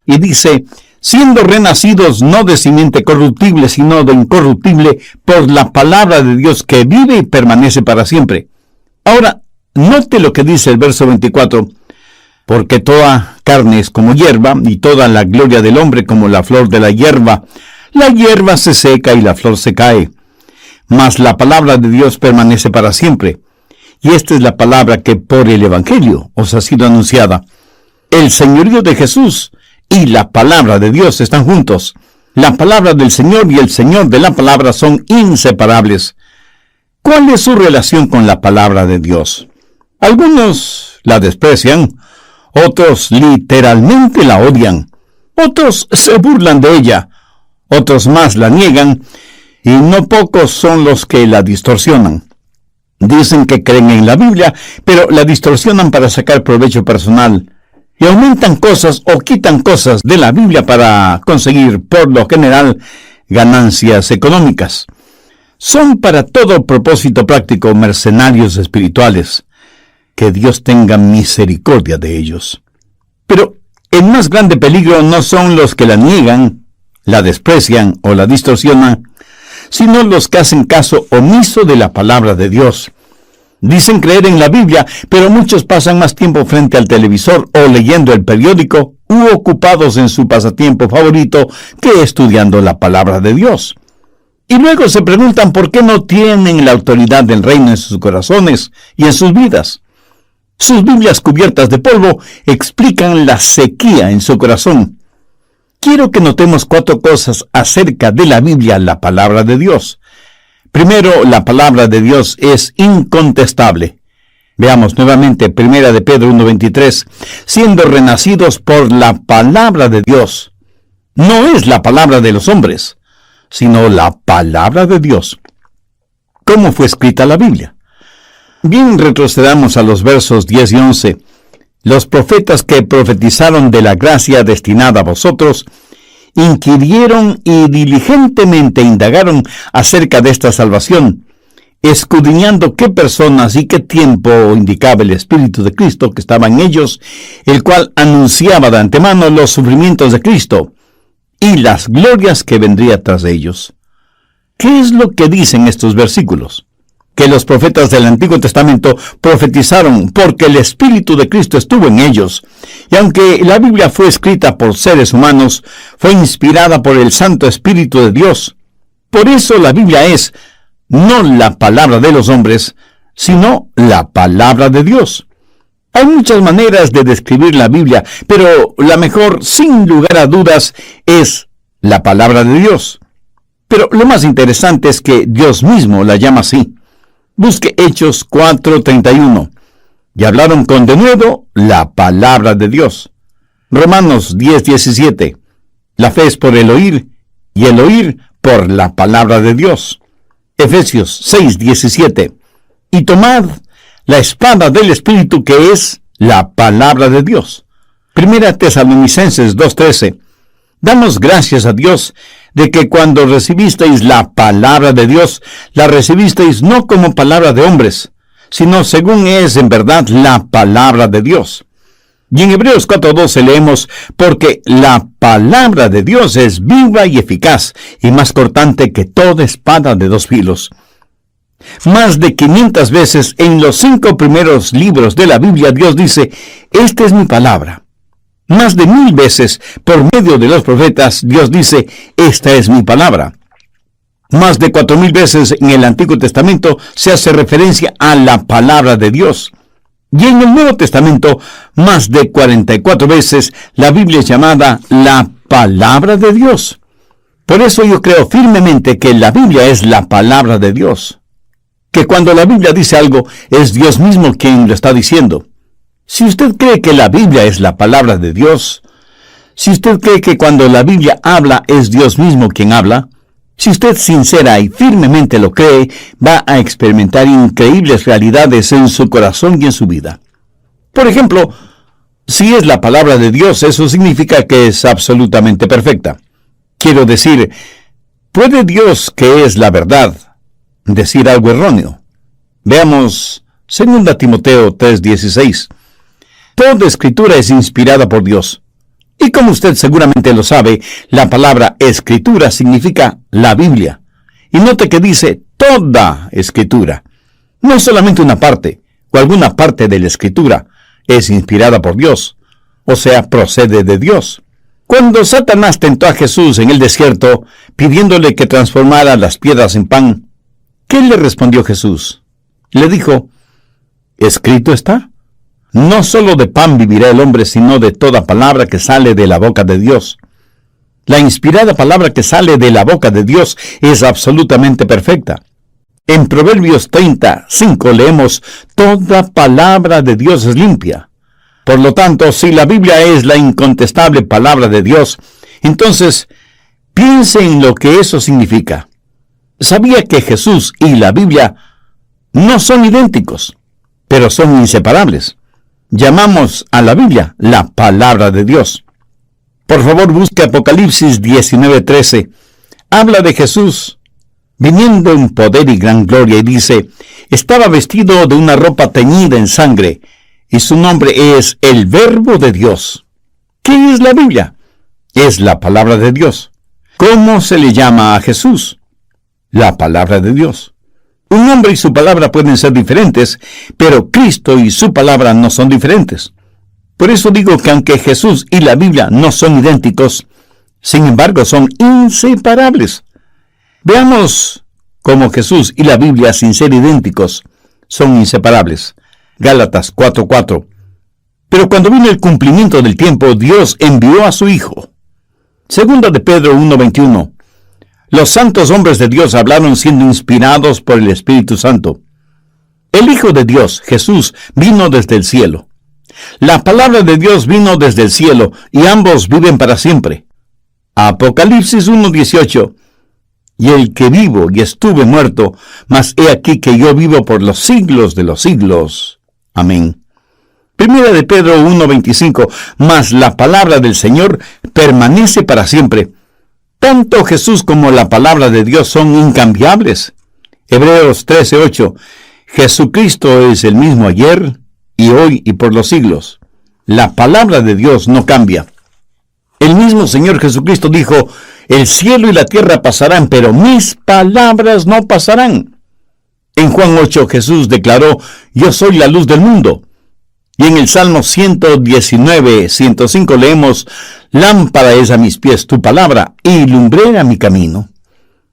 Y dice, siendo renacidos no de simiente corruptible, sino de incorruptible, por la palabra de Dios que vive y permanece para siempre. Ahora, note lo que dice el verso 24. Porque toda carne es como hierba, y toda la gloria del hombre como la flor de la hierba. La hierba se seca y la flor se cae, mas la palabra de Dios permanece para siempre. Y esta es la palabra que por el Evangelio os ha sido anunciada. El señorío de Jesús y la palabra de Dios están juntos. La palabra del Señor y el Señor de la palabra son inseparables. ¿Cuál es su relación con la palabra de Dios? Algunos la desprecian, otros literalmente la odian, otros se burlan de ella, otros más la niegan, y no pocos son los que la distorsionan. Dicen que creen en la Biblia, pero la distorsionan para sacar provecho personal, y aumentan cosas o quitan cosas de la Biblia para conseguir, por lo general, ganancias económicas. Son para todo propósito práctico mercenarios espirituales. Que Dios tenga misericordia de ellos. Pero el más grande peligro no son los que la niegan, la desprecian o la distorsionan, sino los que hacen caso omiso de la palabra de Dios. Dicen creer en la Biblia, pero muchos pasan más tiempo frente al televisor o leyendo el periódico u ocupados en su pasatiempo favorito que estudiando la palabra de Dios. Y luego se preguntan por qué no tienen la autoridad del reino en sus corazones y en sus vidas. Sus Biblias cubiertas de polvo explican la sequía en su corazón. Quiero que notemos 4 cosas acerca de la Biblia, la palabra de Dios. Primero, la palabra de Dios es incontestable. Veamos nuevamente 1 de Pedro 1:23. Siendo renacidos por la palabra de Dios. No es la palabra de los hombres, sino la palabra de Dios. ¿Cómo fue escrita la Biblia? Bien, retrocedamos a los versos 10 y 11. Los profetas que profetizaron de la gracia destinada a vosotros, inquirieron y diligentemente indagaron acerca de esta salvación, escudriñando qué personas y qué tiempo indicaba el Espíritu de Cristo que estaba en ellos, el cual anunciaba de antemano los sufrimientos de Cristo y las glorias que vendría tras de ellos. ¿Qué es lo que dicen estos versículos? Que los profetas del Antiguo Testamento profetizaron porque el Espíritu de Cristo estuvo en ellos. Y aunque la Biblia fue escrita por seres humanos, fue inspirada por el Santo Espíritu de Dios. Por eso la Biblia es no la palabra de los hombres, sino la palabra de Dios. Hay muchas maneras de describir la Biblia, pero la mejor, sin lugar a dudas, es la palabra de Dios. Pero lo más interesante es que Dios mismo la llama así. Busque Hechos 4:31. Y hablaron con denuedo la palabra de Dios. Romanos 10:17. La fe es por el oír, y el oír por la palabra de Dios. Efesios 6:17. Y tomad la espada del Espíritu, que es la palabra de Dios. Primera Tesalonicenses 2:13. Damos gracias a Dios de que cuando recibisteis la palabra de Dios, la recibisteis no como palabra de hombres, sino según es en verdad la palabra de Dios. Y en Hebreos 4:12 leemos, porque la palabra de Dios es viva y eficaz, y más cortante que toda espada de 2 filos. Más de 500 veces en los 5 primeros libros de la Biblia Dios dice, esta es mi palabra. Más de 1000 veces, por medio de los profetas, Dios dice, esta es mi palabra. Más de 4000 veces en el Antiguo Testamento se hace referencia a la palabra de Dios. Y en el Nuevo Testamento, más de 44 veces, la Biblia es llamada la palabra de Dios. Por eso yo creo firmemente que la Biblia es la palabra de Dios. Que cuando la Biblia dice algo, es Dios mismo quien lo está diciendo. Si usted cree que la Biblia es la palabra de Dios, si usted cree que cuando la Biblia habla es Dios mismo quien habla, si usted sincera y firmemente lo cree, va a experimentar increíbles realidades en su corazón y en su vida. Por ejemplo, si es la palabra de Dios, eso significa que es absolutamente perfecta. Quiero decir, ¿puede Dios, que es la verdad, decir algo erróneo? Veamos 2 Timoteo 3:16. Toda escritura es inspirada por Dios. Y como usted seguramente lo sabe, la palabra escritura significa la Biblia. Y note que dice toda escritura. No solamente una parte o alguna parte de la escritura es inspirada por Dios, o sea, procede de Dios. Cuando Satanás tentó a Jesús en el desierto, pidiéndole que transformara las piedras en pan, ¿qué le respondió Jesús? Le dijo, escrito está. No solo de pan vivirá el hombre, sino de toda palabra que sale de la boca de Dios. La inspirada palabra que sale de la boca de Dios es absolutamente perfecta. En Proverbios 30:5 leemos, toda palabra de Dios es limpia. Por lo tanto, si la Biblia es la incontestable palabra de Dios, entonces piense en lo que eso significa. ¿Sabía que Jesús y la Biblia no son idénticos, pero son inseparables? Llamamos a la Biblia la palabra de Dios. Por favor, busque Apocalipsis 19:13. Habla de Jesús viniendo en poder y gran gloria y dice, estaba vestido de una ropa teñida en sangre y su nombre es el Verbo de Dios. ¿Qué es la Biblia? Es la palabra de Dios. ¿Cómo se le llama a Jesús? La palabra de Dios. Un hombre y su palabra pueden ser diferentes, pero Cristo y su palabra no son diferentes. Por eso digo que aunque Jesús y la Biblia no son idénticos, sin embargo son inseparables. Veamos cómo Jesús y la Biblia, sin ser idénticos, son inseparables. Gálatas 4:4. Pero cuando vino el cumplimiento del tiempo, Dios envió a su Hijo. Segunda de Pedro 1:21. Los santos hombres de Dios hablaron siendo inspirados por el Espíritu Santo. El Hijo de Dios, Jesús, vino desde el cielo. La palabra de Dios vino desde el cielo y ambos viven para siempre. Apocalipsis 1:18. Y el que vivo y estuve muerto, mas he aquí que yo vivo por los siglos de los siglos. Amén. Primera de Pedro 1:25. Mas la palabra del Señor permanece para siempre. Tanto Jesús como la palabra de Dios son incambiables. Hebreos 13:8. Jesucristo es el mismo ayer y hoy y por los siglos. La palabra de Dios no cambia. El mismo Señor Jesucristo dijo, el cielo y la tierra pasarán, pero mis palabras no pasarán. En Juan 8 Jesús declaró, yo soy la luz del mundo. Y en el Salmo 119:105 leemos, lámpara es a mis pies tu palabra y lumbrera mi camino.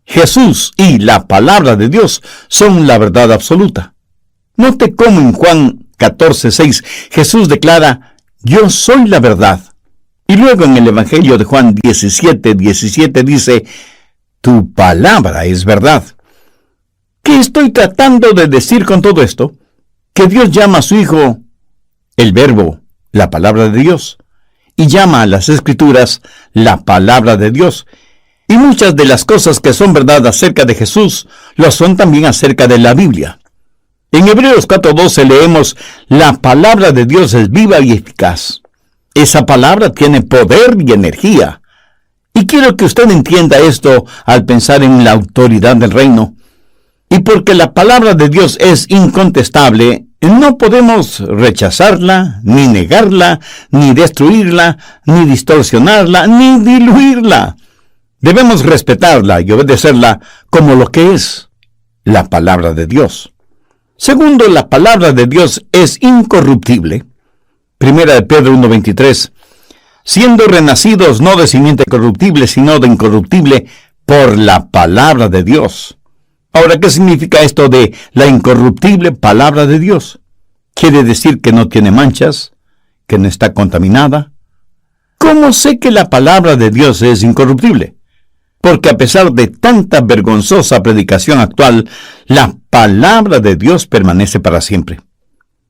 Jesús y la palabra de Dios son la verdad absoluta. Note cómo en Juan 14:6 Jesús declara, yo soy la verdad. Y luego en el Evangelio de Juan 17:17 dice, tu palabra es verdad. ¿Qué estoy tratando de decir con todo esto? Que Dios llama a su Hijo el Verbo, la palabra de Dios, y llama a las Escrituras la palabra de Dios. Y muchas de las cosas que son verdad acerca de Jesús, lo son también acerca de la Biblia. En Hebreos 4:12 leemos, la palabra de Dios es viva y eficaz. Esa palabra tiene poder y energía. Y quiero que usted entienda esto al pensar en la autoridad del reino. Y porque la palabra de Dios es incontestable, no podemos rechazarla, ni negarla, ni destruirla, ni distorsionarla, ni diluirla. Debemos respetarla y obedecerla como lo que es la palabra de Dios. Segundo, la palabra de Dios es incorruptible. Primera de Pedro 1:23. Siendo renacidos no de simiente corruptible, sino de incorruptible por la palabra de Dios. Ahora, ¿qué significa esto de la incorruptible palabra de Dios? ¿Quiere decir que no tiene manchas? ¿Que no está contaminada? ¿Cómo sé que la palabra de Dios es incorruptible? Porque a pesar de tanta vergonzosa predicación actual, la palabra de Dios permanece para siempre.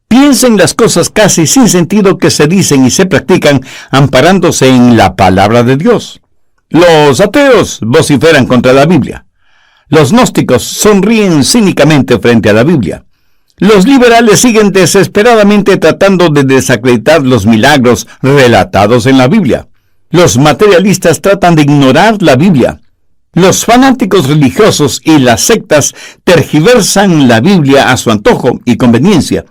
Piensa en las cosas casi sin sentido que se dicen y se practican amparándose en la palabra de Dios. Los ateos vociferan contra la Biblia. Los gnósticos sonríen cínicamente frente a la Biblia. Los liberales siguen desesperadamente tratando de desacreditar los milagros relatados en la Biblia. Los materialistas tratan de ignorar la Biblia. Los fanáticos religiosos y las sectas tergiversan la Biblia a su antojo y conveniencia.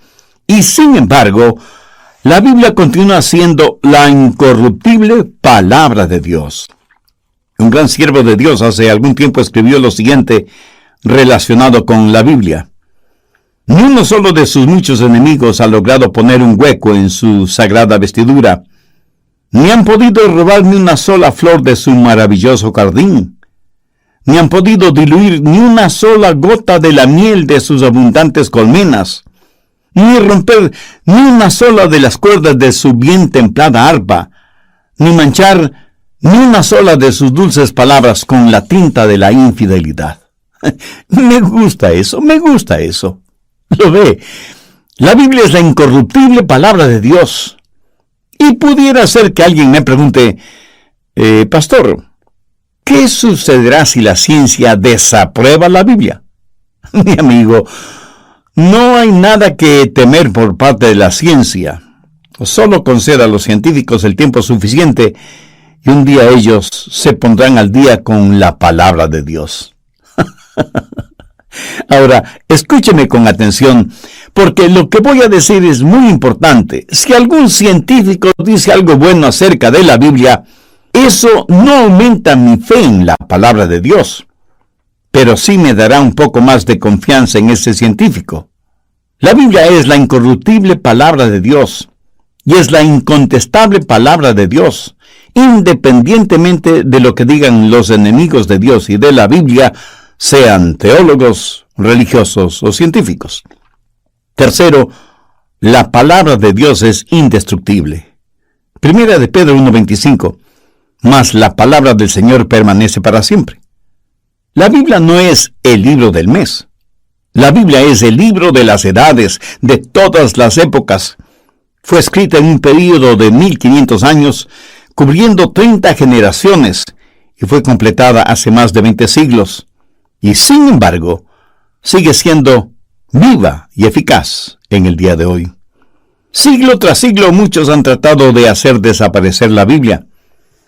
Y sin embargo, La Biblia continúa siendo la incorruptible palabra de Dios. Un gran siervo de Dios hace algún tiempo escribió lo siguiente relacionado con la Biblia. Ni uno solo de sus muchos enemigos ha logrado poner un hueco en su sagrada vestidura, ni han podido robar ni una sola flor de su maravilloso jardín, ni han podido diluir ni una sola gota de la miel de sus abundantes colmenas, ni romper ni una sola de las cuerdas de su bien templada arpa, ni manchar ni una sola de sus dulces palabras con la tinta de la infidelidad. Me gusta eso. Lo ve. La Biblia es la incorruptible palabra de Dios. Y pudiera ser que alguien me pregunte, pastor, ¿qué sucederá si la ciencia desaprueba la Biblia? Mi amigo, no hay nada que temer por parte de la ciencia. Solo conceda a los científicos el tiempo suficiente y un día ellos se pondrán al día con la palabra de Dios. Ahora, escúcheme con atención, porque lo que voy a decir es muy importante. Si algún científico dice algo bueno acerca de la Biblia, eso no aumenta mi fe en la palabra de Dios, pero sí me dará un poco más de confianza en ese científico. La Biblia es la incorruptible palabra de Dios, y es la incontestable palabra de Dios, independientemente de lo que digan los enemigos de Dios y de la Biblia, sean teólogos, religiosos o científicos. Tercero, la palabra de Dios es indestructible. Primera de Pedro 1:25, mas la palabra del Señor permanece para siempre. La Biblia no es el libro del mes. La Biblia es el libro de las edades, de todas las épocas. Fue escrita en un período de 1500 años, cubriendo 30 generaciones, y fue completada hace más de 20 siglos. Y sin embargo, sigue siendo viva y eficaz en el día de hoy. Siglo tras siglo, muchos han tratado de hacer desaparecer la Biblia.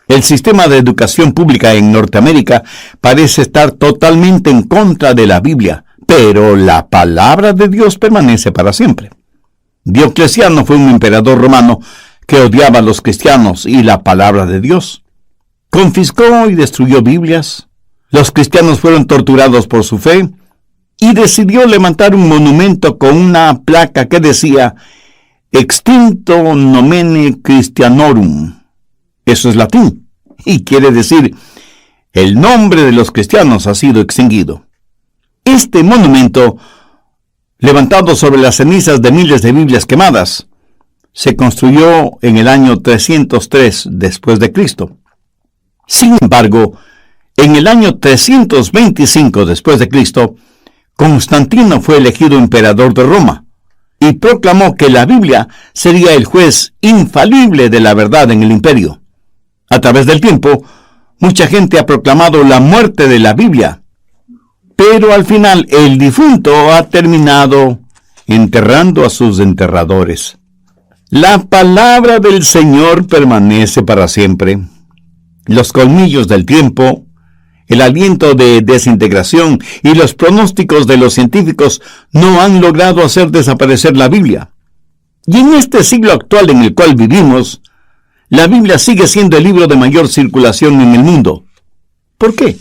El sistema de educación pública en Norteamérica parece estar totalmente en contra de la Biblia, pero la palabra de Dios permanece para siempre. Diocleciano fue un emperador romano que odiaba a los cristianos y la palabra de Dios. Confiscó y destruyó Biblias. Los cristianos fueron torturados por su fe y decidió levantar un monumento con una placa que decía Extinto nomine Christianorum. Eso es latín y quiere decir el nombre de los cristianos ha sido extinguido. Este monumento, levantado sobre las cenizas de miles de Biblias quemadas, se construyó en el año 303 después de Cristo. Sin embargo, en el año 325 después de Cristo, Constantino fue elegido emperador de Roma y proclamó que la Biblia sería el juez infalible de la verdad en el imperio. A través del tiempo, mucha gente ha proclamado la muerte de la Biblia, pero al final el difunto ha terminado enterrando a sus enterradores. La palabra del Señor permanece para siempre. Los colmillos del tiempo, el aliento de desintegración y los pronósticos de los científicos no han logrado hacer desaparecer la Biblia. Y en este siglo actual en el cual vivimos, la Biblia sigue siendo el libro de mayor circulación en el mundo. ¿Por qué?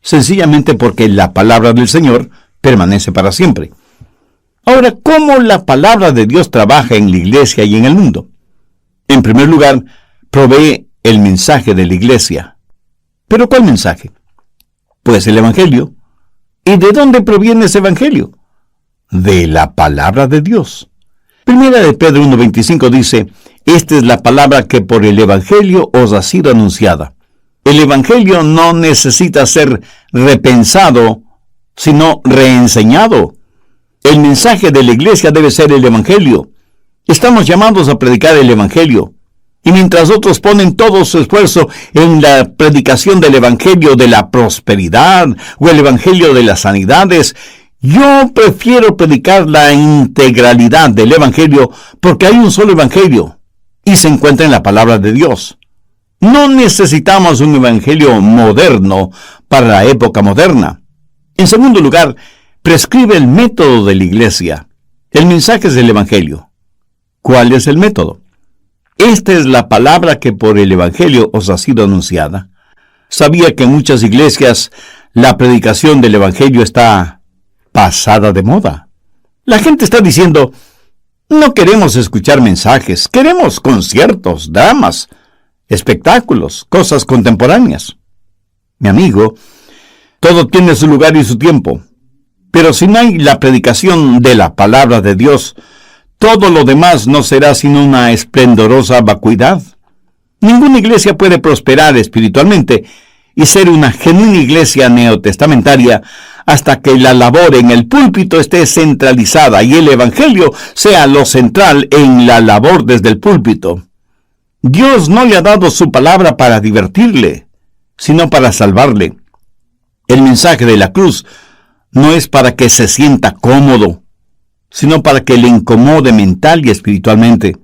Sencillamente porque la palabra del Señor permanece para siempre. Ahora, ¿cómo la palabra de Dios trabaja en la iglesia y en el mundo? En primer lugar, provee el mensaje de la iglesia. ¿Pero cuál mensaje? Pues el Evangelio. ¿Y de dónde proviene ese Evangelio? De la palabra de Dios. Primera de Pedro 1:25 dice, esta es la palabra que por el Evangelio os ha sido anunciada. El Evangelio no necesita ser repensado, sino reenseñado. El mensaje de la iglesia debe ser el Evangelio. Estamos llamados a predicar el Evangelio. Y mientras otros ponen todo su esfuerzo en la predicación del Evangelio de la prosperidad o el Evangelio de las sanidades, yo prefiero predicar la integralidad del Evangelio porque hay un solo Evangelio y se encuentra en la palabra de Dios. No necesitamos un Evangelio moderno para la época moderna. En segundo lugar, prescribe el método de la iglesia. El mensaje es el Evangelio. ¿Cuál es el método? Esta es la palabra que por el Evangelio os ha sido anunciada. Sabía que en muchas iglesias la predicación del Evangelio está pasada de moda. La gente está diciendo, no queremos escuchar mensajes, queremos conciertos, dramas, espectáculos, cosas contemporáneas. Mi amigo, todo tiene su lugar y su tiempo, pero si no hay la predicación de la palabra de Dios, todo lo demás no será sino una esplendorosa vacuidad. Ninguna iglesia puede prosperar espiritualmente y ser una genuina iglesia neotestamentaria hasta que la labor en el púlpito esté centralizada y el Evangelio sea lo central en la labor desde el púlpito. Dios no le ha dado su palabra para divertirle, sino para salvarle. El mensaje de la cruz no es para que se sienta cómodo, sino para que le incomode mental y espiritualmente.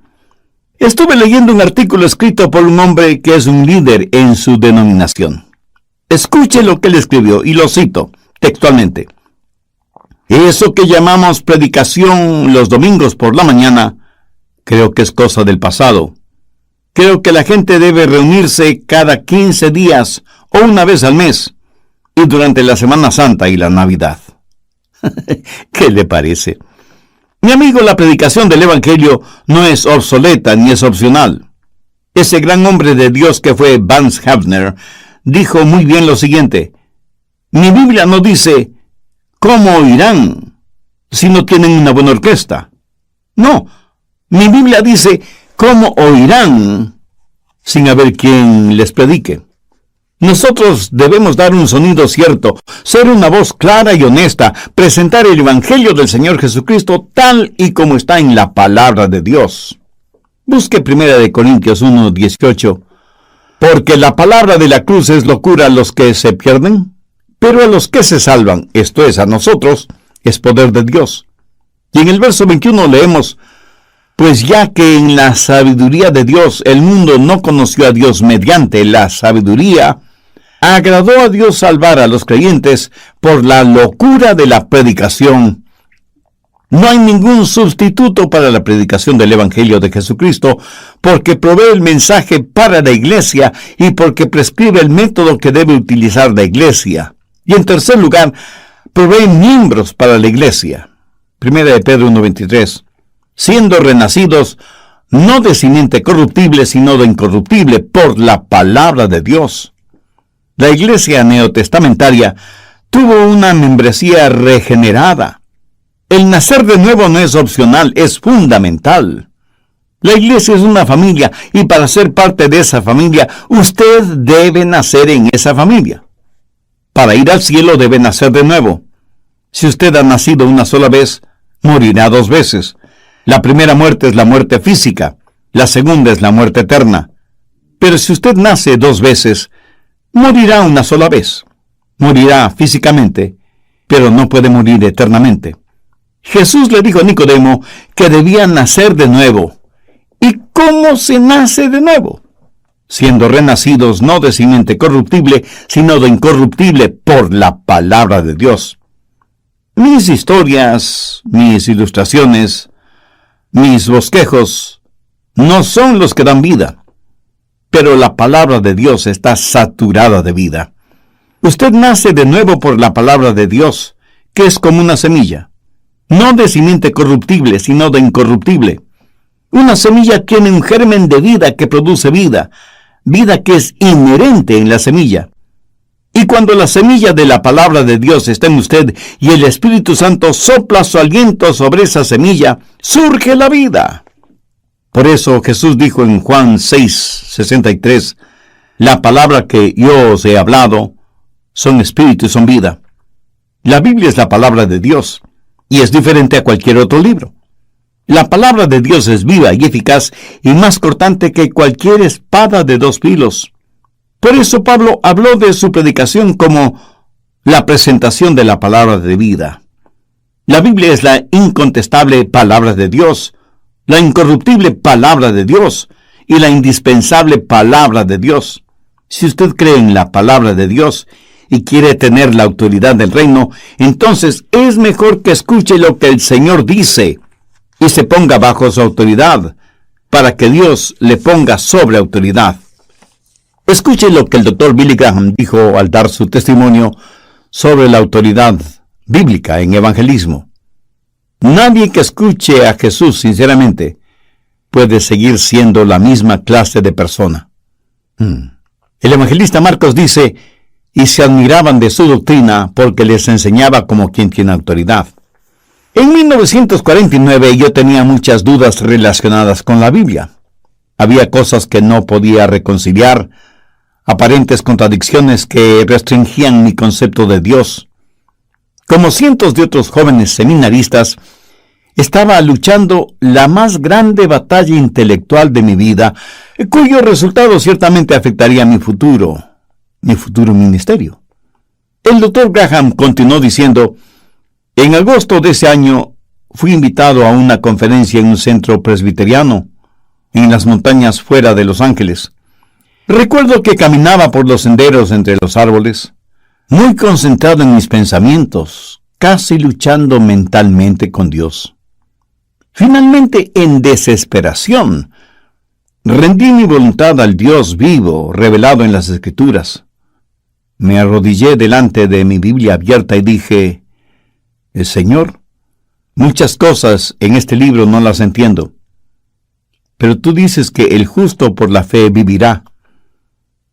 Estuve leyendo un artículo escrito por un hombre que es un líder en su denominación. Escuche lo que él escribió, y lo cito textualmente. Eso que llamamos predicación los domingos por la mañana, creo que es cosa del pasado. Creo que la gente debe reunirse cada 15 días o una vez al mes, y durante la Semana Santa y la Navidad. ¿Qué le parece? Mi amigo, la predicación del Evangelio no es obsoleta ni es opcional. Ese gran hombre de Dios que fue Vance Havner dijo muy bien lo siguiente: mi Biblia no dice ¿cómo oirán si no tienen una buena orquesta? No, mi Biblia dice ¿cómo oirán sin haber quien les predique? Nosotros debemos dar un sonido cierto, ser una voz clara y honesta, presentar el Evangelio del Señor Jesucristo tal y como está en la palabra de Dios. Busque 1 Corintios 1:18. Porque la palabra de la cruz es locura a los que se pierden, pero a los que se salvan, esto es, a nosotros, es poder de Dios. Y en el verso 21 leemos, pues ya que en la sabiduría de Dios el mundo no conoció a Dios mediante la sabiduría, agradó a Dios salvar a los creyentes por la locura de la predicación. No hay ningún sustituto para la predicación del Evangelio de Jesucristo, porque provee el mensaje para la iglesia y porque prescribe el método que debe utilizar la iglesia. Y en tercer lugar, provee miembros para la iglesia. 1 Pedro 1:23. Siendo renacidos, no de simiente corruptible, sino de incorruptible, por la palabra de Dios. La iglesia neotestamentaria tuvo una membresía regenerada. El nacer de nuevo no es opcional, es fundamental. La iglesia es una familia y para ser parte de esa familia, usted debe nacer en esa familia. Para ir al cielo debe nacer de nuevo. Si usted ha nacido una sola vez, morirá 2 veces. La primera muerte es la muerte física, la segunda es la muerte eterna. Pero si usted nace 2 veces, morirá una sola vez. Morirá físicamente, pero no puede morir eternamente. Jesús le dijo a Nicodemo que debía nacer de nuevo. ¿Y cómo se nace de nuevo? Siendo renacidos no de simiente corruptible, sino de incorruptible por la palabra de Dios. Mis historias, mis ilustraciones, mis bosquejos no son los que dan vida, pero la palabra de Dios está saturada de vida. Usted nace de nuevo por la palabra de Dios, que es como una semilla. No de simiente corruptible, sino de incorruptible. Una semilla tiene un germen de vida que produce vida, vida que es inherente en la semilla. Y cuando la semilla de la palabra de Dios está en usted y el Espíritu Santo sopla su aliento sobre esa semilla, surge la vida. Por eso Jesús dijo en Juan 6:63, la palabra que yo os he hablado son espíritu y son vida. La Biblia es la palabra de Dios y es diferente a cualquier otro libro. La palabra de Dios es viva y eficaz y más cortante que cualquier espada de 2 filos. Por eso Pablo habló de su predicación como la presentación de la palabra de vida. La Biblia es la incontestable palabra de Dios, la incorruptible palabra de Dios y la indispensable palabra de Dios. Si usted cree en la palabra de Dios y quiere tener la autoridad del reino, entonces es mejor que escuche lo que el Señor dice y se ponga bajo su autoridad, para que Dios le ponga sobre autoridad. Escuche lo que el Dr. Billy Graham dijo al dar su testimonio sobre la autoridad bíblica en evangelismo. Nadie que escuche a Jesús sinceramente puede seguir siendo la misma clase de persona. El evangelista Marcos dice, y se admiraban de su doctrina porque les enseñaba como quien tiene autoridad. En 1949 yo tenía muchas dudas relacionadas con la Biblia. Había cosas que no podía reconciliar, aparentes contradicciones que restringían mi concepto de Dios. Como cientos de otros jóvenes seminaristas, estaba luchando la más grande batalla intelectual de mi vida, cuyo resultado ciertamente afectaría mi futuro ministerio. El Dr. Graham continuó diciendo, en agosto de ese año fui invitado a una conferencia en un centro presbiteriano, en las montañas fuera de Los Ángeles. Recuerdo que caminaba por los senderos entre los árboles, muy concentrado en mis pensamientos, casi luchando mentalmente con Dios. Finalmente, en desesperación, rendí mi voluntad al Dios vivo, revelado en las Escrituras. Me arrodillé delante de mi Biblia abierta y dije, Señor, muchas cosas en este libro no las entiendo, pero tú dices que el justo por la fe vivirá.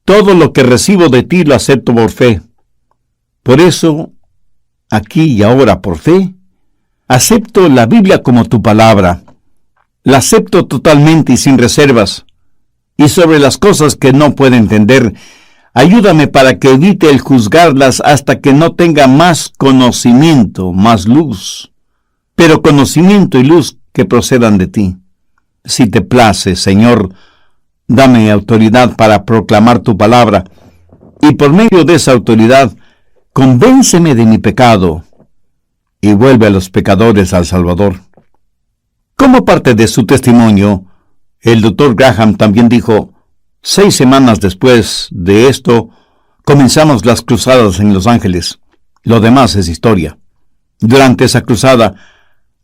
Todo lo que recibo de ti lo acepto por fe. Por eso, aquí y ahora por fe, acepto la Biblia como tu palabra. La acepto totalmente y sin reservas. Y sobre las cosas que no puedo entender, ayúdame para que evite el juzgarlas hasta que no tenga más conocimiento, más luz. Pero conocimiento y luz que procedan de ti. Si te place, Señor, dame autoridad para proclamar tu palabra, y por medio de esa autoridad, convénceme de mi pecado, y vuelve a los pecadores al Salvador. Como parte de su testimonio, el Dr. Graham también dijo, 6 semanas después de esto, comenzamos las cruzadas en Los Ángeles. Lo demás es historia. Durante esa cruzada,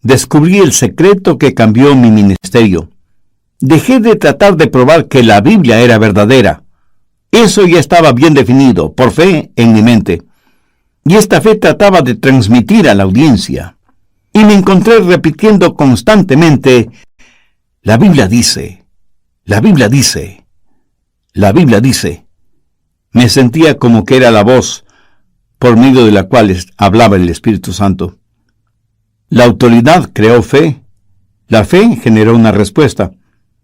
descubrí el secreto que cambió mi ministerio. Dejé de tratar de probar que la Biblia era verdadera. Eso ya estaba bien definido, por fe, en mi mente. Y esta fe trataba de transmitir a la audiencia. Y me encontré repitiendo constantemente, la Biblia dice, la Biblia dice, la Biblia dice. Me sentía como que era la voz por medio de la cual hablaba el Espíritu Santo. La autoridad creó fe. La fe generó una respuesta.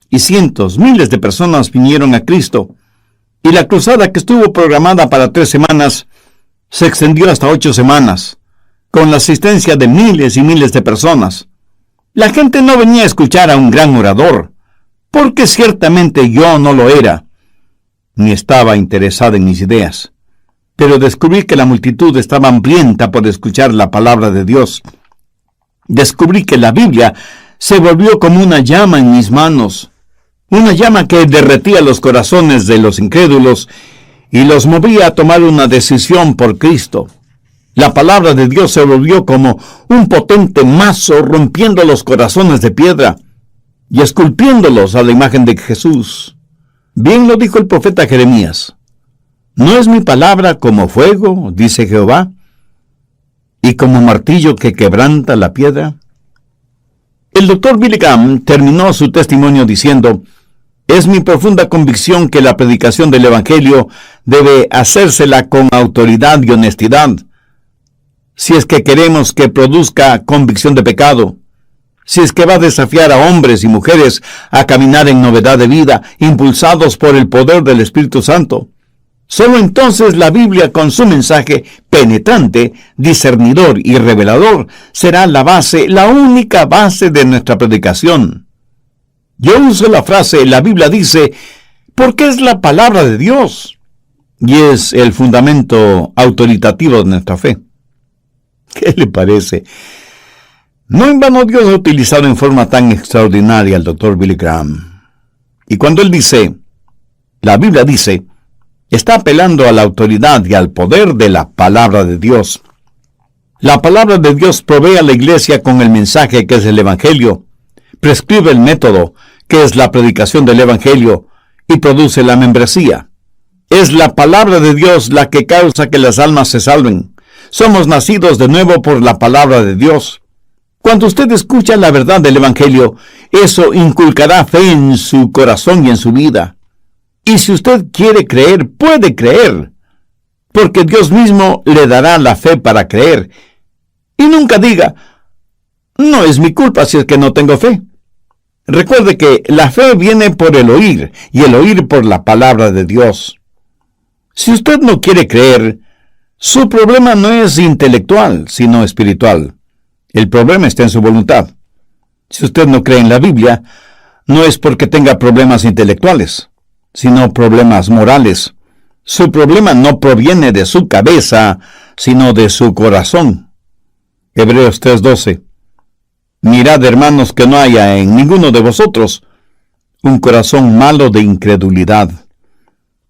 Y cientos, miles de personas vinieron a Cristo. Y la cruzada que estuvo programada para 3 semanas se extendió hasta 8 semanas, con la asistencia de miles y miles de personas. La gente no venía a escuchar a un gran orador, porque ciertamente yo no lo era, ni estaba interesada en mis ideas. Pero descubrí que la multitud estaba hambrienta por escuchar la palabra de Dios. Descubrí que la Biblia se volvió como una llama en mis manos, una llama que derretía los corazones de los incrédulos y los movía a tomar una decisión por Cristo. La palabra de Dios se volvió como un potente mazo rompiendo los corazones de piedra y esculpiéndolos a la imagen de Jesús. Bien lo dijo el profeta Jeremías. ¿No es mi palabra como fuego, dice Jehová, y como martillo que quebranta la piedra? El Dr. Billy Graham terminó su testimonio diciendo, es mi profunda convicción que la predicación del Evangelio debe hacérsela con autoridad y honestidad, si es que queremos que produzca convicción de pecado, si es que va a desafiar a hombres y mujeres a caminar en novedad de vida, impulsados por el poder del Espíritu Santo. Solo entonces la Biblia, con su mensaje penetrante, discernidor y revelador, será la base, la única base de nuestra predicación. Yo uso la frase, la Biblia dice, porque es la palabra de Dios, y es el fundamento autoritativo de nuestra fe. ¿Qué le parece? No en vano Dios ha utilizado en forma tan extraordinaria al Dr. Billy Graham. Y cuando él dice, la Biblia dice, está apelando a la autoridad y al poder de la palabra de Dios. La palabra de Dios provee a la iglesia con el mensaje que es el Evangelio, prescribe el método, que es la predicación del Evangelio, y produce la membresía. Es la palabra de Dios la que causa que las almas se salven. Somos nacidos de nuevo por la palabra de Dios. Cuando usted escucha la verdad del Evangelio, eso inculcará fe en su corazón y en su vida. Y si usted quiere creer, puede creer, porque Dios mismo le dará la fe para creer. Y nunca diga, no es mi culpa si es que no tengo fe. Recuerde que la fe viene por el oír, y el oír por la palabra de Dios. Si usted no quiere creer, su problema no es intelectual, sino espiritual. El problema está en su voluntad. Si usted no cree en la Biblia, no es porque tenga problemas intelectuales, sino problemas morales. Su problema no proviene de su cabeza, sino de su corazón. Hebreos 3:12. Mirad, hermanos, que no haya en ninguno de vosotros un corazón malo de incredulidad.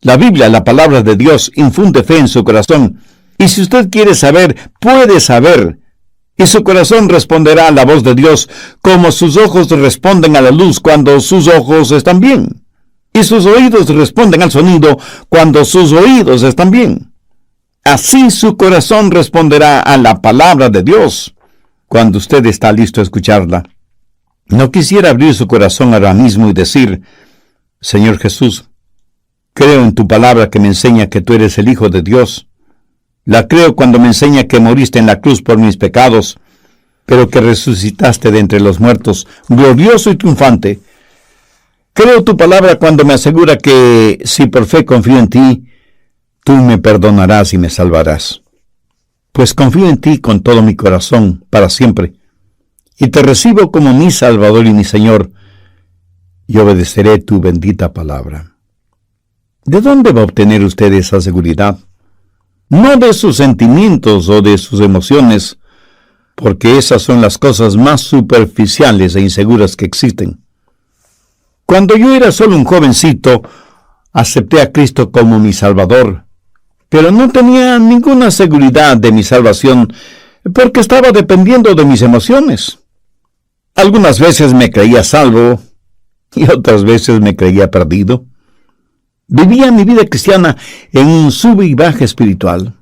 La Biblia, la palabra de Dios, infunde fe en su corazón. Y si usted quiere saber, puede saber. Y su corazón responderá a la voz de Dios, como sus ojos responden a la luz cuando sus ojos están bien. Y sus oídos responden al sonido cuando sus oídos están bien. Así su corazón responderá a la palabra de Dios cuando usted está listo a escucharla. No quisiera abrir su corazón ahora mismo y decir, Señor Jesús, creo en tu palabra que me enseña que tú eres el Hijo de Dios. La creo cuando me enseña que moriste en la cruz por mis pecados, pero que resucitaste de entre los muertos, glorioso y triunfante. Creo tu palabra cuando me asegura que, si por fe confío en ti, tú me perdonarás y me salvarás. Pues confío en ti con todo mi corazón, para siempre, y te recibo como mi Salvador y mi Señor, y obedeceré tu bendita palabra. ¿De dónde va a obtener usted esa seguridad? No de sus sentimientos o de sus emociones, porque esas son las cosas más superficiales e inseguras que existen. Cuando yo era solo un jovencito, acepté a Cristo como mi Salvador, pero no tenía ninguna seguridad de mi salvación, porque estaba dependiendo de mis emociones. Algunas veces me creía salvo, y otras veces me creía perdido. Vivía mi vida cristiana en un sube y baja espiritual.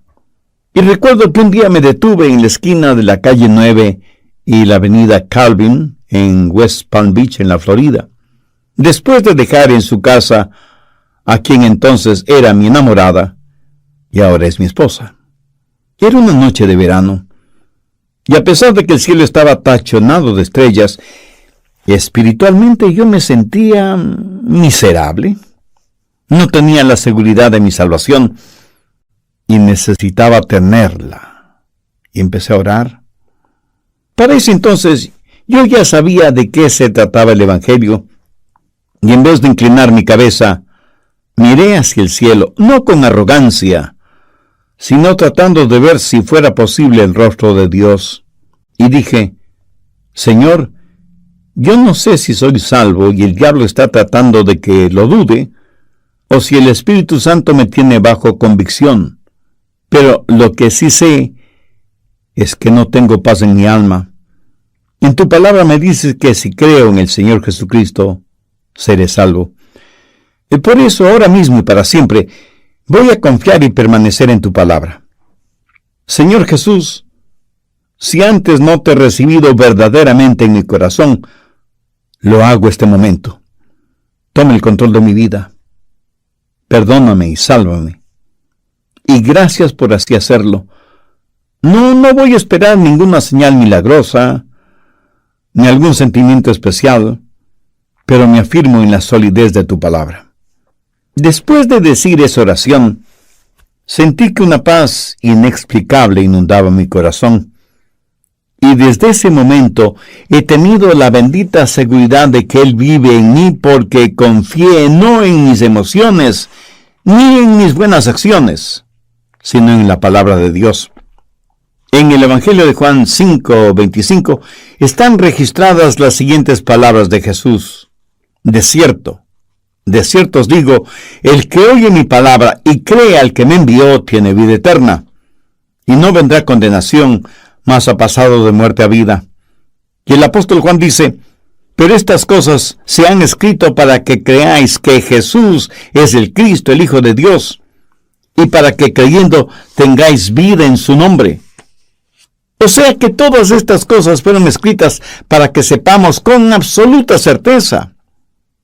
Y recuerdo que un día me detuve en la esquina de la calle 9 y la avenida Calvin, en West Palm Beach, en la Florida, después de dejar en su casa a quien entonces era mi enamorada, y ahora es mi esposa. Era una noche de verano, y a pesar de que el cielo estaba tachonado de estrellas, espiritualmente yo me sentía miserable. No tenía la seguridad de mi salvación y necesitaba tenerla. Y empecé a orar. Para ese entonces yo ya sabía de qué se trataba el Evangelio, y en vez de inclinar mi cabeza, miré hacia el cielo, no con arrogancia, sino tratando de ver si fuera posible el rostro de Dios. Y dije, Señor, yo no sé si soy salvo y el diablo está tratando de que lo dude, o si el Espíritu Santo me tiene bajo convicción. Pero lo que sí sé es que no tengo paz en mi alma. En tu palabra me dices que si creo en el Señor Jesucristo, seré salvo. Y por eso, ahora mismo y para siempre, voy a confiar y permanecer en tu palabra. Señor Jesús, si antes no te he recibido verdaderamente en mi corazón, lo hago este momento. Toma el control de mi vida. Perdóname y sálvame. Y gracias por así hacerlo. No voy a esperar ninguna señal milagrosa, ni algún sentimiento especial, pero me afirmo en la solidez de tu palabra. Después de decir esa oración, sentí que una paz inexplicable inundaba mi corazón. Y desde ese momento he tenido la bendita seguridad de que Él vive en mí porque confié no en mis emociones ni en mis buenas acciones, sino en la palabra de Dios. En el Evangelio de Juan 5:25 están registradas las siguientes palabras de Jesús. De cierto os digo, el que oye mi palabra y cree al que me envió tiene vida eterna, y no vendrá condenación, mas ha pasado de muerte a vida. Y el apóstol Juan dice, Pero estas cosas se han escrito para que creáis que Jesús es el Cristo, el Hijo de Dios, y para que creyendo tengáis vida en su nombre. O sea que todas estas cosas fueron escritas para que sepamos con absoluta certeza.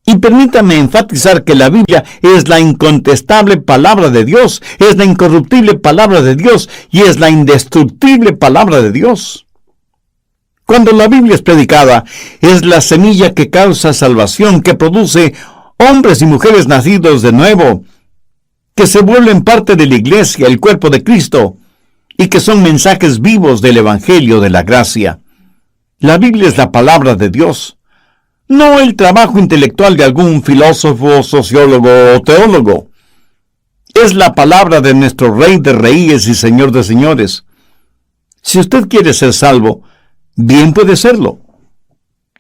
Y permítame enfatizar que la Biblia es la incontestable palabra de Dios, es la incorruptible palabra de Dios y es la indestructible palabra de Dios. Cuando la Biblia es predicada, es la semilla que causa salvación, que produce hombres y mujeres nacidos de nuevo, que se vuelven parte de la iglesia, el cuerpo de Cristo, y que son mensajes vivos del Evangelio de la gracia. La Biblia es la palabra de Dios, no el trabajo intelectual de algún filósofo, sociólogo o teólogo. Es la palabra de nuestro Rey de Reyes y Señor de Señores. Si usted quiere ser salvo, bien puede serlo.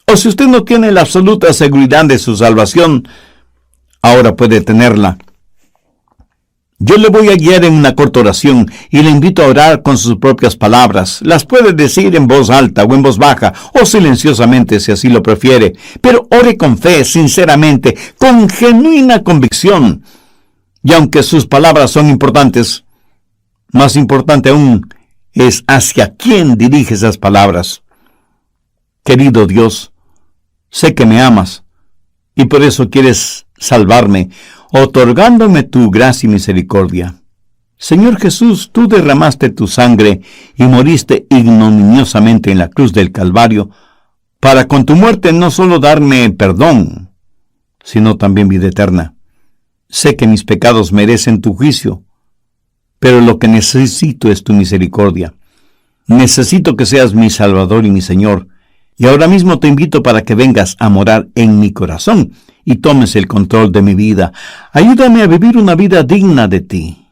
O si usted no tiene la absoluta seguridad de su salvación, ahora puede tenerla. Yo le voy a guiar en una corta oración y le invito a orar con sus propias palabras. Las puede decir en voz alta o en voz baja o silenciosamente si así lo prefiere. Pero ore con fe, sinceramente, con genuina convicción. Y aunque sus palabras son importantes, más importante aún es hacia quién dirige esas palabras. Querido Dios, sé que me amas y por eso quieres salvarme, otorgándome tu gracia y misericordia. Señor Jesús, tú derramaste tu sangre y moriste ignominiosamente en la cruz del Calvario, para con tu muerte no solo darme perdón, sino también vida eterna. Sé que mis pecados merecen tu juicio, pero lo que necesito es tu misericordia. Necesito que seas mi Salvador y mi Señor, y ahora mismo te invito para que vengas a morar en mi corazón y tomes el control de mi vida. Ayúdame a vivir una vida digna de ti.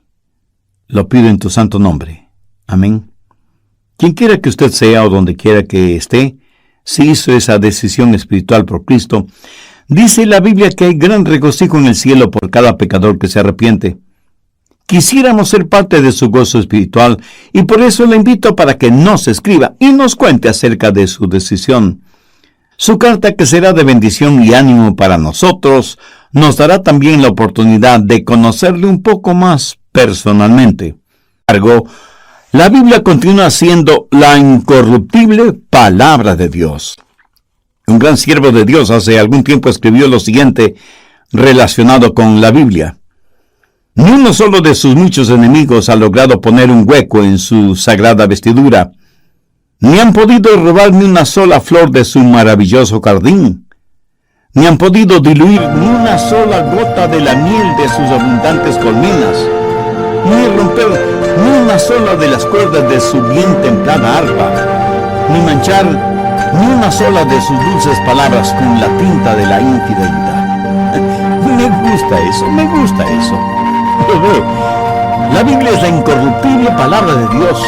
Lo pido en tu santo nombre. Amén. Quien quiera que usted sea o donde quiera que esté, si hizo esa decisión espiritual por Cristo, dice la Biblia que hay gran regocijo en el cielo por cada pecador que se arrepiente. Quisiéramos ser parte de su gozo espiritual y por eso le invito para que nos escriba y nos cuente acerca de su decisión. Su carta, que será de bendición y ánimo para nosotros, nos dará también la oportunidad de conocerle un poco más personalmente. Sin embargo, la Biblia continúa siendo la incorruptible palabra de Dios. Un gran siervo de Dios hace algún tiempo escribió lo siguiente relacionado con la Biblia. Ni uno solo de sus muchos enemigos ha logrado poner un hueco en su sagrada vestidura, ni han podido robar ni una sola flor de su maravilloso jardín, ni han podido diluir ni una sola gota de la miel de sus abundantes colmenas, ni romper ni una sola de las cuerdas de su bien templada arpa, ni manchar ni una sola de sus dulces palabras con la tinta de la infidelidad. Me gusta eso. La Biblia es la incorruptible palabra de Dios.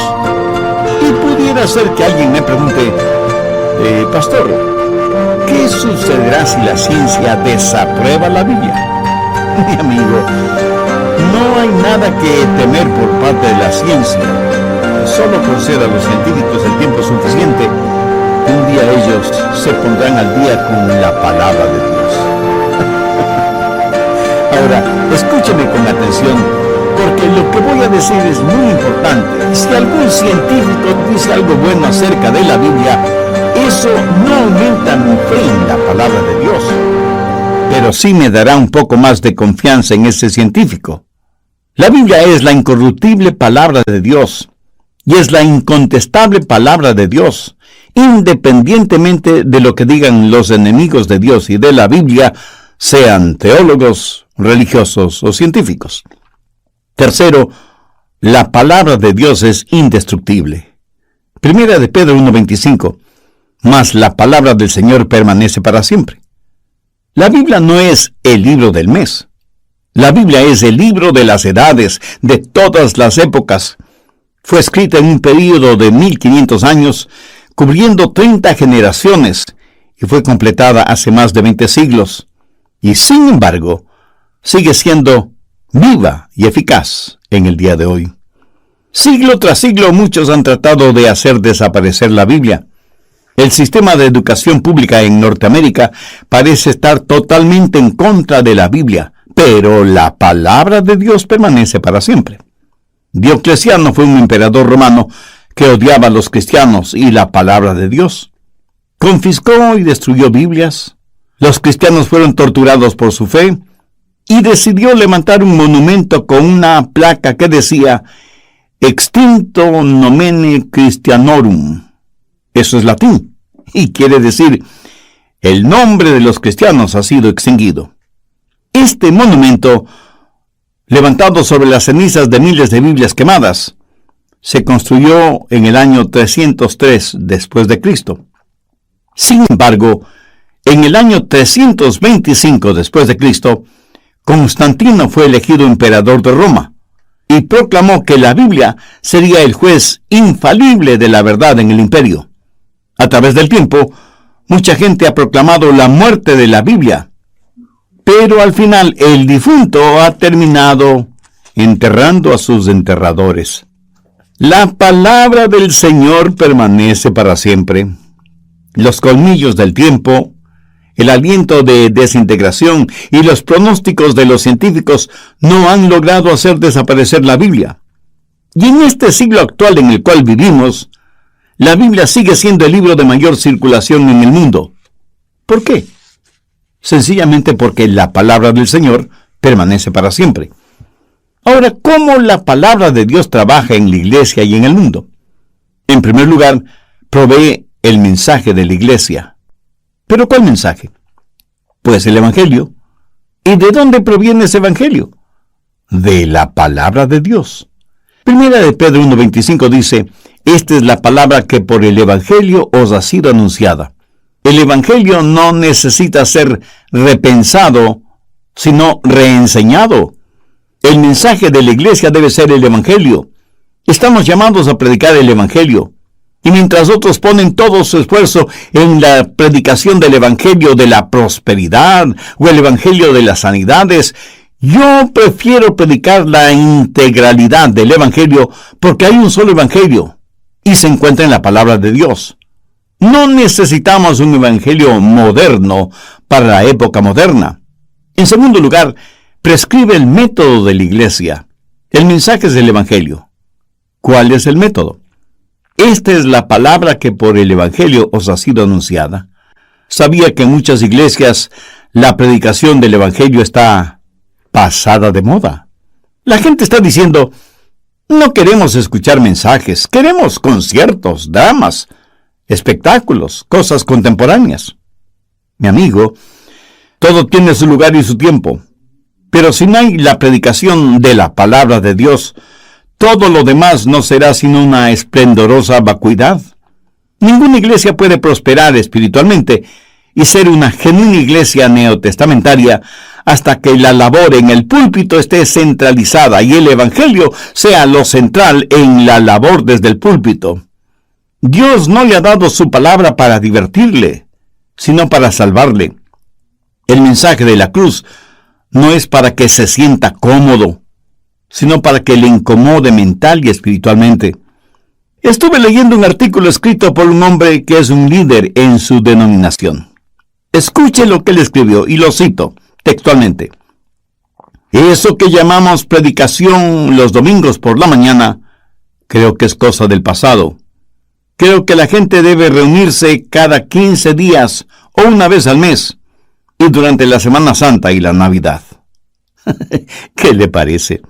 Y pudiera ser que alguien me pregunte, pastor, ¿qué sucederá si la ciencia desaprueba la Biblia? Mi amigo, no hay nada que temer por parte de la ciencia. Solo conceda a los científicos el tiempo suficiente que un día ellos se pondrán al día con la palabra de Dios. Ahora, escúcheme con atención, porque lo que voy a decir es muy importante. Si algún científico dice algo bueno acerca de la Biblia, eso no aumenta mi fe en la palabra de Dios, pero sí me dará un poco más de confianza en ese científico. La Biblia es la incorruptible palabra de Dios, y es la incontestable palabra de Dios, independientemente de lo que digan los enemigos de Dios y de la Biblia, sean teólogos, religiosos o científicos. Tercero, la palabra de Dios es indestructible. Primera de Pedro 1:25, mas la palabra del Señor permanece para siempre. La Biblia no es el libro del mes. La Biblia es el libro de las edades, de todas las épocas. Fue escrita en un período de 1500 años, cubriendo 30 generaciones, y fue completada hace más de 20 siglos. Y sin embargo, sigue siendo viva y eficaz en el día de hoy. Siglo tras siglo muchos han tratado de hacer desaparecer la Biblia. El sistema de educación pública en Norteamérica parece estar totalmente en contra de la Biblia, pero la palabra de Dios permanece para siempre. Diocleciano fue un emperador romano que odiaba a los cristianos y la palabra de Dios. Confiscó y destruyó Biblias. Los cristianos fueron torturados por su fe y decidió levantar un monumento con una placa que decía Extinto nomine Christianorum. Eso es latín y quiere decir el nombre de los cristianos ha sido extinguido. Este monumento, levantado sobre las cenizas de miles de Biblias quemadas, se construyó en el año 303 después de Cristo. Sin embargo, en el año 325 después de Cristo, Constantino fue elegido emperador de Roma y proclamó que la Biblia sería el juez infalible de la verdad en el imperio. A través del tiempo, mucha gente ha proclamado la muerte de la Biblia, pero al final el difunto ha terminado enterrando a sus enterradores. La palabra del Señor permanece para siempre. Los colmillos del tiempo, el aliento de desintegración y los pronósticos de los científicos no han logrado hacer desaparecer la Biblia. Y en este siglo actual en el cual vivimos, la Biblia sigue siendo el libro de mayor circulación en el mundo. ¿Por qué? Sencillamente porque la palabra del Señor permanece para siempre. Ahora, ¿cómo la palabra de Dios trabaja en la iglesia y en el mundo? En primer lugar, provee el mensaje de la iglesia. ¿Pero cuál mensaje? Pues el Evangelio. ¿Y de dónde proviene ese Evangelio? De la palabra de Dios. Primera de Pedro 1:25 dice, esta es la palabra que por el Evangelio os ha sido anunciada. El Evangelio no necesita ser repensado, sino reenseñado. El mensaje de la iglesia debe ser el Evangelio. Estamos llamados a predicar el Evangelio. Y mientras otros ponen todo su esfuerzo en la predicación del Evangelio de la prosperidad o el Evangelio de las sanidades, yo prefiero predicar la integralidad del Evangelio porque hay un solo Evangelio y se encuentra en la palabra de Dios. No necesitamos un Evangelio moderno para la época moderna. En segundo lugar, prescribe el método de la iglesia. El mensaje es el Evangelio. ¿Cuál es el método? Esta es la palabra que por el Evangelio os ha sido anunciada. Sabía que en muchas iglesias la predicación del Evangelio está pasada de moda. La gente está diciendo, no queremos escuchar mensajes, queremos conciertos, dramas, espectáculos, cosas contemporáneas. Mi amigo, todo tiene su lugar y su tiempo, pero si no hay la predicación de la palabra de Dios, todo lo demás no será sino una esplendorosa vacuidad. Ninguna iglesia puede prosperar espiritualmente y ser una genuina iglesia neotestamentaria hasta que la labor en el púlpito esté centralizada y el Evangelio sea lo central en la labor desde el púlpito. Dios no le ha dado su palabra para divertirle, sino para salvarle. El mensaje de la cruz no es para que se sienta cómodo, sino para que le incomode mental y espiritualmente. Estuve leyendo un artículo escrito por un hombre que es un líder en su denominación. Escuche lo que él escribió, y lo cito textualmente. Eso que llamamos predicación los domingos por la mañana, creo que es cosa del pasado. Creo que la gente debe reunirse cada 15 días o una vez al mes, y durante la Semana Santa y la Navidad. ¿Qué le parece?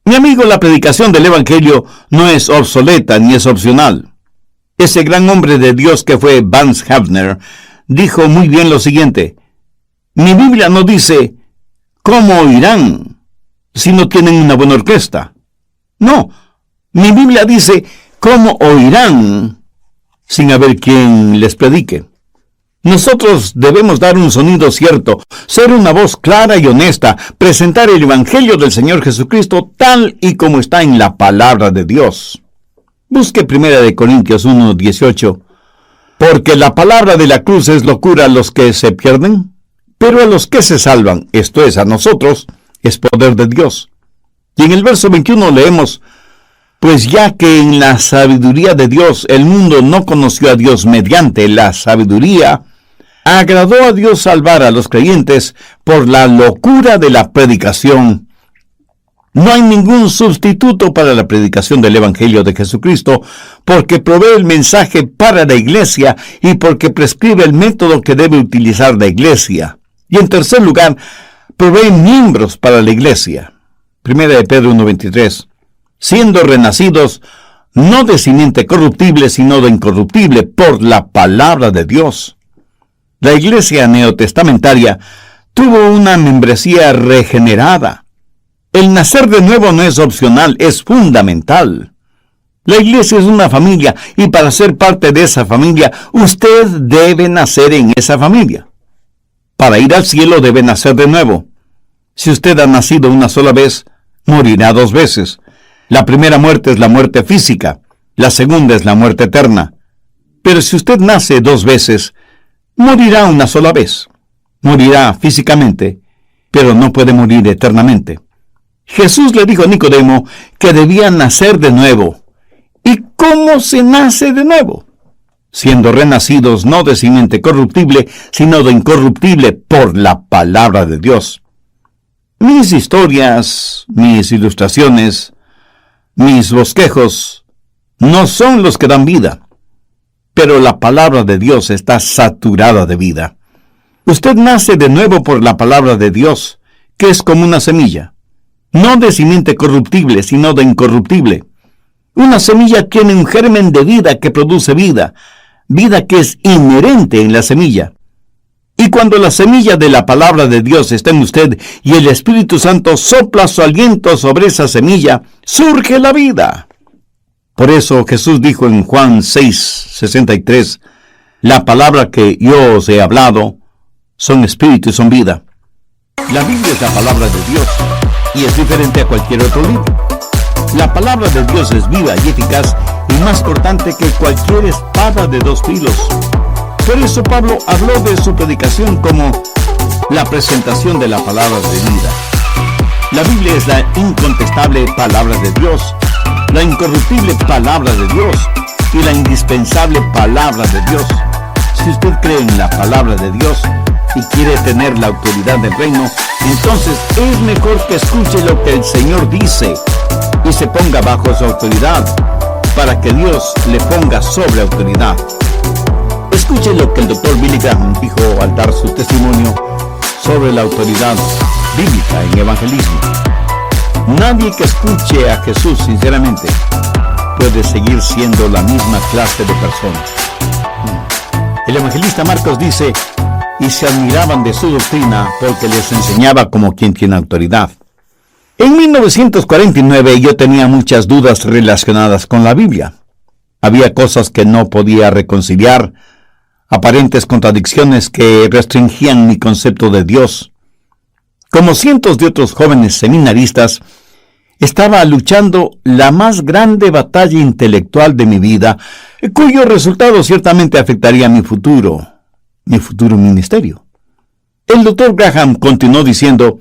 Mi amigo, la predicación del Evangelio no es obsoleta ni es opcional. Ese gran hombre de Dios que fue Vance Havner dijo muy bien lo siguiente: mi Biblia no dice ¿cómo oirán si no tienen una buena orquesta? No, mi Biblia dice ¿cómo oirán sin haber quien les predique? Nosotros debemos dar un sonido cierto, ser una voz clara y honesta, presentar el Evangelio del Señor Jesucristo tal y como está en la palabra de Dios. Busque 1 Corintios 1:18. Porque la palabra de la cruz es locura a los que se pierden, pero a los que se salvan, esto es, a nosotros, es poder de Dios. Y en el verso 21 leemos, Pues ya que en la sabiduría de Dios el mundo no conoció a Dios mediante la sabiduría, agradó a Dios salvar a los creyentes por la locura de la predicación. No hay ningún sustituto para la predicación del Evangelio de Jesucristo, porque provee el mensaje para la iglesia y porque prescribe el método que debe utilizar la iglesia. Y en tercer lugar, provee miembros para la iglesia. 1 de Pedro 1:23. Siendo renacidos, no de simiente corruptible, sino de incorruptible, por la palabra de Dios. La iglesia neotestamentaria tuvo una membresía regenerada. El nacer de nuevo no es opcional, es fundamental. La iglesia es una familia y para ser parte de esa familia, usted debe nacer en esa familia. Para ir al cielo debe nacer de nuevo. Si usted ha nacido una sola vez, morirá 2 veces. La primera muerte es la muerte física, la segunda es la muerte eterna. Pero si usted nace 2 veces, morirá una sola vez. Morirá físicamente, pero no puede morir eternamente. Jesús le dijo a Nicodemo que debía nacer de nuevo. ¿Y cómo se nace de nuevo? Siendo renacidos no de simiente corruptible, sino de incorruptible por la palabra de Dios. Mis historias, mis ilustraciones, mis bosquejos no son los que dan vida, pero la palabra de Dios está saturada de vida. Usted nace de nuevo por la palabra de Dios, que es como una semilla, no de simiente corruptible, sino de incorruptible. Una semilla tiene un germen de vida que produce vida, vida que es inherente en la semilla. Y cuando la semilla de la palabra de Dios está en usted y el Espíritu Santo sopla su aliento sobre esa semilla, surge la vida. Por eso Jesús dijo en Juan 6:63, la palabra que yo os he hablado son espíritu y son vida. La Biblia es la palabra de Dios y es diferente a cualquier otro libro. La palabra de Dios es viva y eficaz y más cortante que cualquier espada de 2 filos. Por eso Pablo habló de su predicación como la presentación de la palabra de vida. La Biblia es la incontestable palabra de Dios, la incorruptible palabra de Dios y la indispensable palabra de Dios. Si usted cree en la palabra de Dios y quiere tener la autoridad del reino, entonces es mejor que escuche lo que el Señor dice y se ponga bajo su autoridad, para que Dios le ponga sobre autoridad. Escuche lo que el Dr. Billy Graham dijo al dar su testimonio sobre la autoridad bíblica en evangelismo. Nadie que escuche a Jesús sinceramente puede seguir siendo la misma clase de persona. El evangelista Marcos dice, y se admiraban de su doctrina porque les enseñaba como quien tiene autoridad. En 1949 yo tenía muchas dudas relacionadas con la Biblia. Había cosas que no podía reconciliar, aparentes contradicciones que restringían mi concepto de Dios. Como cientos de otros jóvenes seminaristas, estaba luchando la más grande batalla intelectual de mi vida, cuyo resultado ciertamente afectaría mi futuro ministerio. El Dr. Graham continuó diciendo,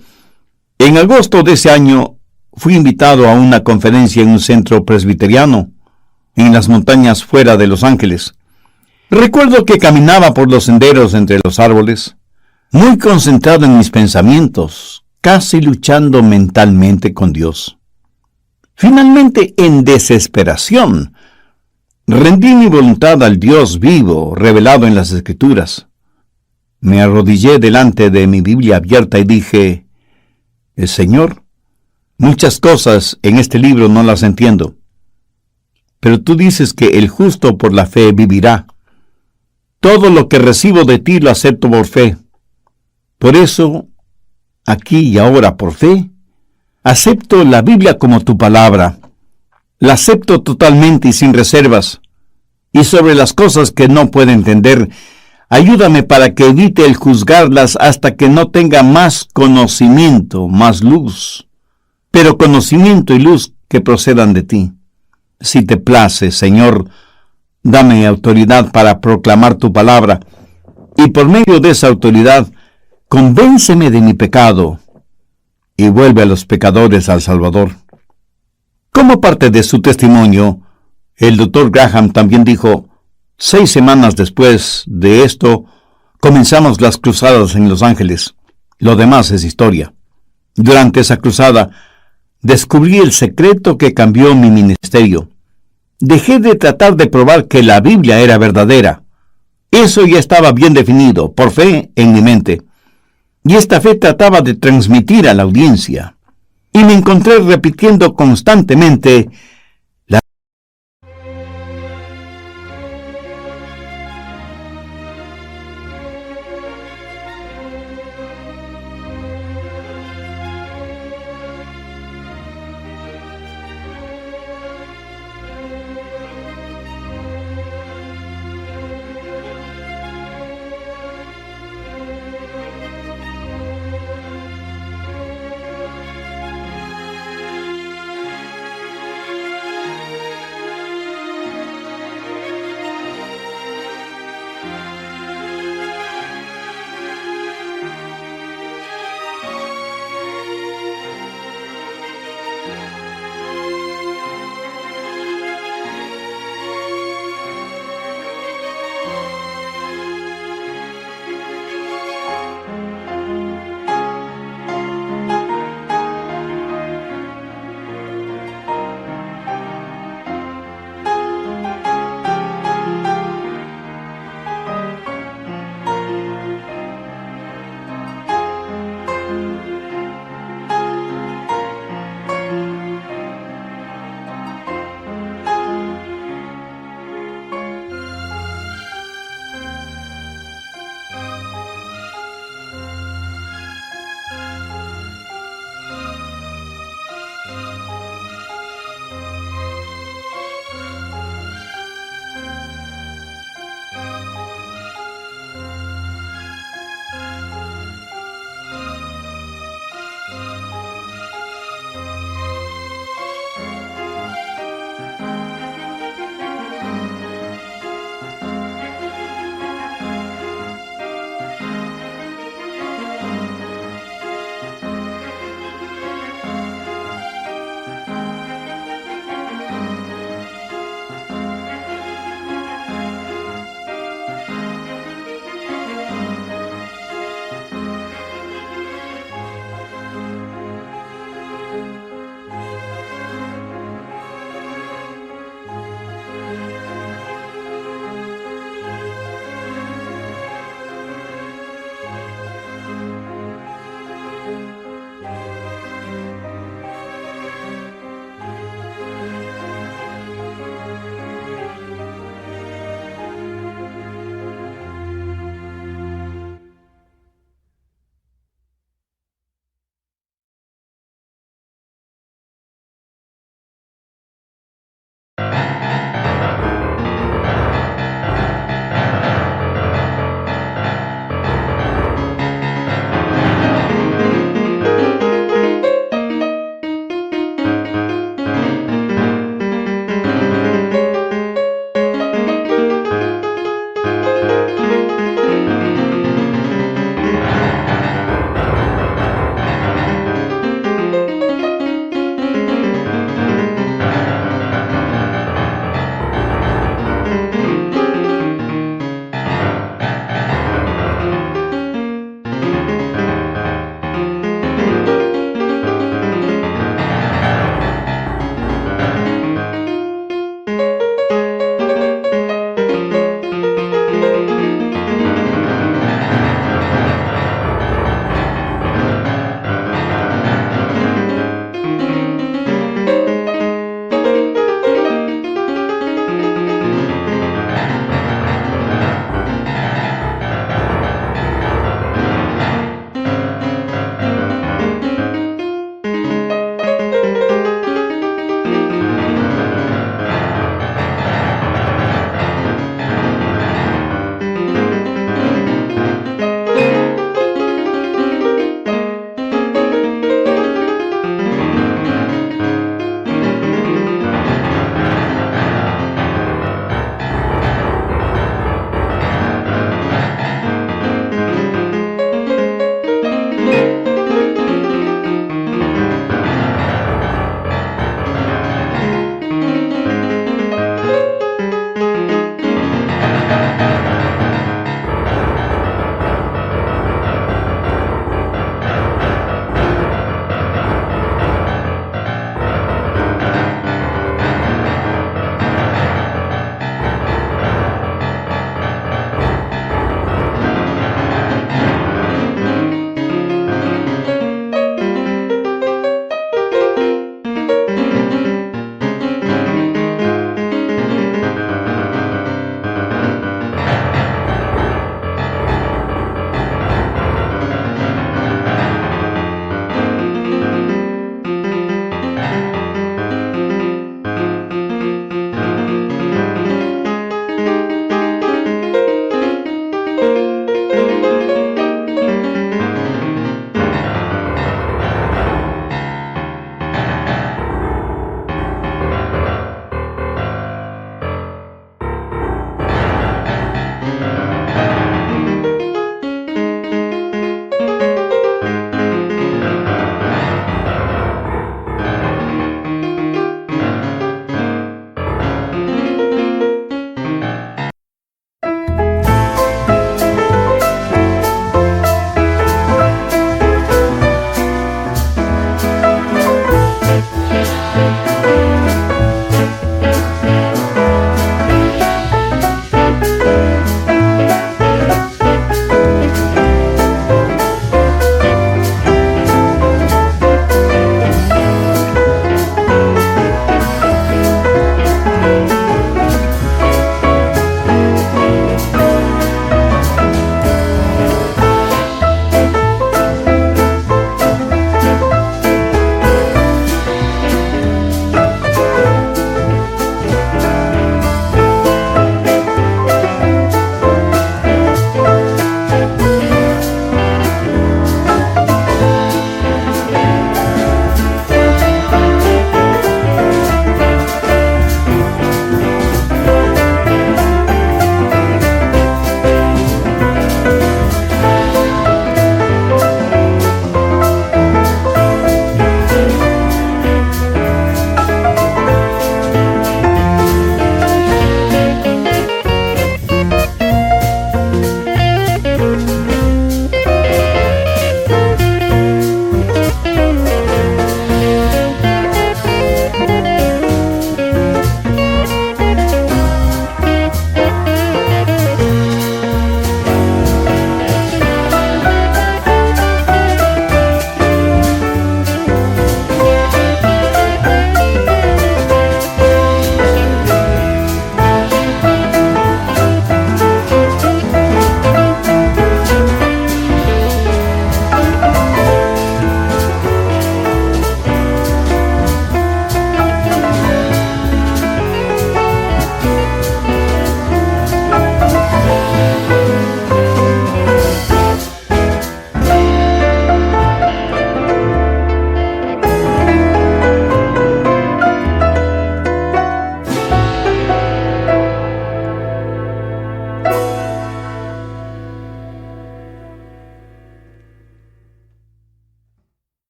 en agosto de ese año fui invitado a una conferencia en un centro presbiteriano, en las montañas fuera de Los Ángeles. Recuerdo que caminaba por los senderos entre los árboles, muy concentrado en mis pensamientos, casi luchando mentalmente con Dios. Finalmente, en desesperación, rendí mi voluntad al Dios vivo, revelado en las Escrituras. Me arrodillé delante de mi Biblia abierta y dije, Señor, muchas cosas en este libro no las entiendo, pero tú dices que el justo por la fe vivirá. Todo lo que recibo de ti lo acepto por fe. Por eso, aquí y ahora por fe, acepto la Biblia como tu palabra. La acepto totalmente y sin reservas. Y sobre las cosas que no puedo entender, ayúdame para que evite el juzgarlas hasta que no tenga más conocimiento, más luz. Pero conocimiento y luz que procedan de ti. Si te place, Señor, dame autoridad para proclamar tu palabra, y por medio de esa autoridad, convénceme de mi pecado, y vuelve a los pecadores al Salvador. Como parte de su testimonio, el Dr. Graham también dijo: 6 semanas después de esto, comenzamos las cruzadas en Los Ángeles. Lo demás es historia. Durante esa cruzada, descubrí el secreto que cambió mi ministerio. Dejé de tratar de probar que la Biblia era verdadera. Eso ya estaba bien definido, por fe, en mi mente. Y esta fe trataba de transmitir a la audiencia. Y me encontré repitiendo constantemente